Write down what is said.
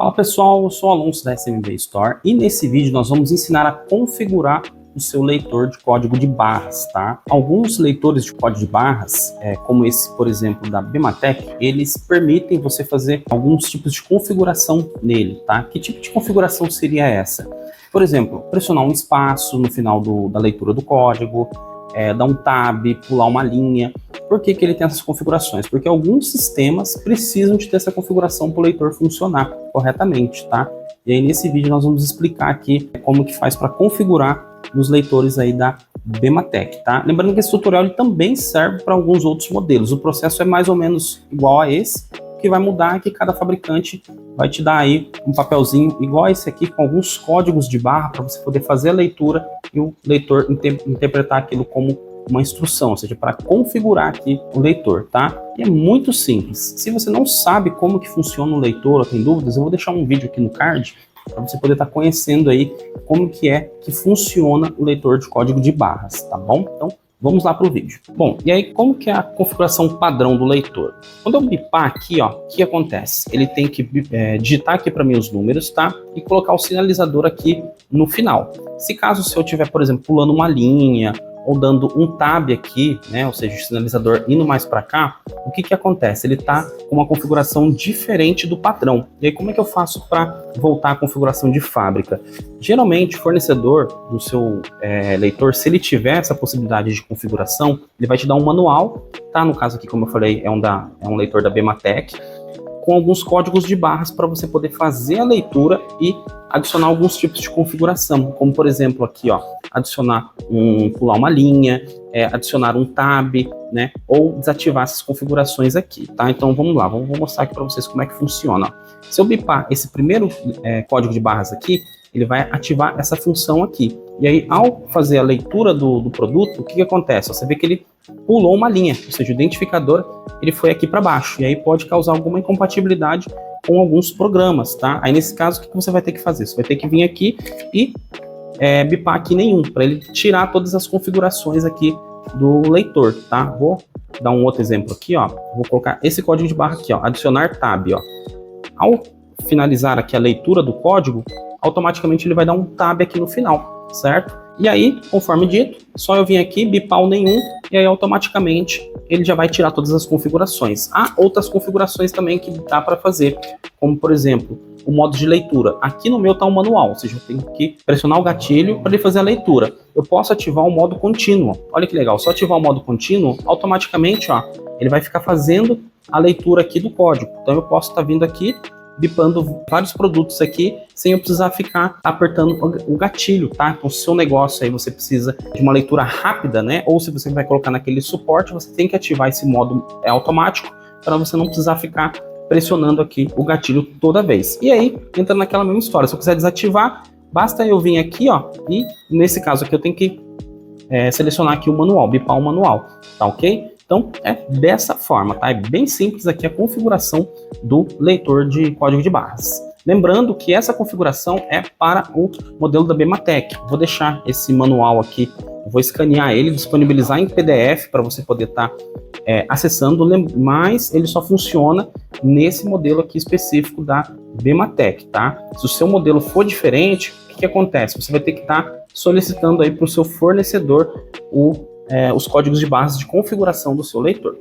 Fala pessoal, eu sou o Alonso da SMB Store e nesse vídeo nós vamos ensinar a configurar o seu leitor de código de barras, tá? Alguns leitores de código de barras, como esse, por exemplo, da Bematec, eles permitem você fazer alguns tipos de configuração nele, tá? Que tipo de configuração seria essa? Por exemplo, pressionar um espaço no final da leitura do código, dar um tab, pular uma linha. Por que ele tem essas configurações? Porque alguns sistemas precisam de ter essa configuração para o leitor funcionar corretamente, tá? E aí nesse vídeo nós vamos explicar aqui como que faz para configurar nos leitores aí da Bematec, tá? Lembrando que esse tutorial ele também serve para alguns outros modelos. O processo é mais ou menos igual a esse. O que vai mudar é que cada fabricante vai te dar aí um papelzinho igual a esse aqui, com alguns códigos de barra para você poder fazer a leitura e o leitor interpretar aquilo como uma instrução, ou seja, para configurar aqui o leitor, tá? E é muito simples. Se você não sabe como que funciona o leitor ou tem dúvidas, eu vou deixar um vídeo aqui no card para você poder estar conhecendo aí como que funciona o leitor de código de barras, tá bom? Então, vamos lá para o vídeo. Bom, e aí como que é a configuração padrão do leitor? Quando eu bipar aqui, ó, o que acontece? Ele tem que digitar aqui para mim os números, tá? E colocar o sinalizador aqui no final. Se caso eu estiver, por exemplo, pulando uma linha ou dando um tab aqui, né, ou seja, o sinalizador indo mais para cá, o que acontece? Ele está com uma configuração diferente do padrão. E aí como é que eu faço para voltar à configuração de fábrica? Geralmente o fornecedor do seu leitor, se ele tiver essa possibilidade de configuração, ele vai te dar um manual, tá? No caso aqui, como eu falei, é um leitor da Bematec, com alguns códigos de barras para você poder fazer a leitura e adicionar alguns tipos de configuração, como por exemplo aqui, ó, adicionar pular uma linha, adicionar um tab, né, ou desativar essas configurações aqui, tá? Então vamos lá, vou mostrar aqui para vocês como é que funciona. Se eu bipar esse primeiro código de barras aqui, ele vai ativar essa função aqui. E aí, ao fazer a leitura do produto, o que acontece? Você vê que ele pulou uma linha, ou seja, o identificador ele foi aqui para baixo, e aí pode causar alguma incompatibilidade com alguns programas, tá? Aí nesse caso, o que você vai ter que fazer? Você vai ter que vir aqui e bipar aqui nenhum, para ele tirar todas as configurações aqui do leitor, tá? Vou dar um outro exemplo aqui, ó. Vou colocar esse código de barra aqui, ó, adicionar tab, ó. Ao finalizar aqui a leitura do código, automaticamente ele vai dar um tab aqui no final, certo? E aí, conforme dito, só eu vim aqui, bipar o nenhum, e aí automaticamente ele já vai tirar todas as configurações. Há outras configurações também que dá para fazer, como por exemplo, o modo de leitura. Aqui no meu está um manual, ou seja, eu tenho que pressionar o gatilho para ele fazer a leitura. Eu posso ativar o modo contínuo. Olha que legal, só ativar o modo contínuo, automaticamente, ó, ele vai ficar fazendo a leitura aqui do código. Então eu posso estar vindo aqui, bipando vários produtos aqui, sem eu precisar ficar apertando o gatilho, tá? Então, se o seu negócio aí você precisa de uma leitura rápida, né? Ou se você vai colocar naquele suporte, você tem que ativar esse modo automático para você não precisar ficar pressionando aqui o gatilho toda vez. E aí, entra naquela mesma história. Se eu quiser desativar, basta eu vir aqui, ó, e nesse caso aqui eu tenho que selecionar aqui o manual, bipar o manual, tá ok? Então, é dessa forma, tá? É bem simples aqui a configuração do leitor de código de barras. Lembrando que essa configuração é para o modelo da Bematec. Vou deixar esse manual aqui, vou escanear ele, disponibilizar em PDF para você poder estar acessando, mas ele só funciona nesse modelo aqui específico da Bematec, tá? Se o seu modelo for diferente, o que acontece? Você vai ter que estar solicitando aí para o seu fornecedor os códigos de barras de configuração do seu leitor.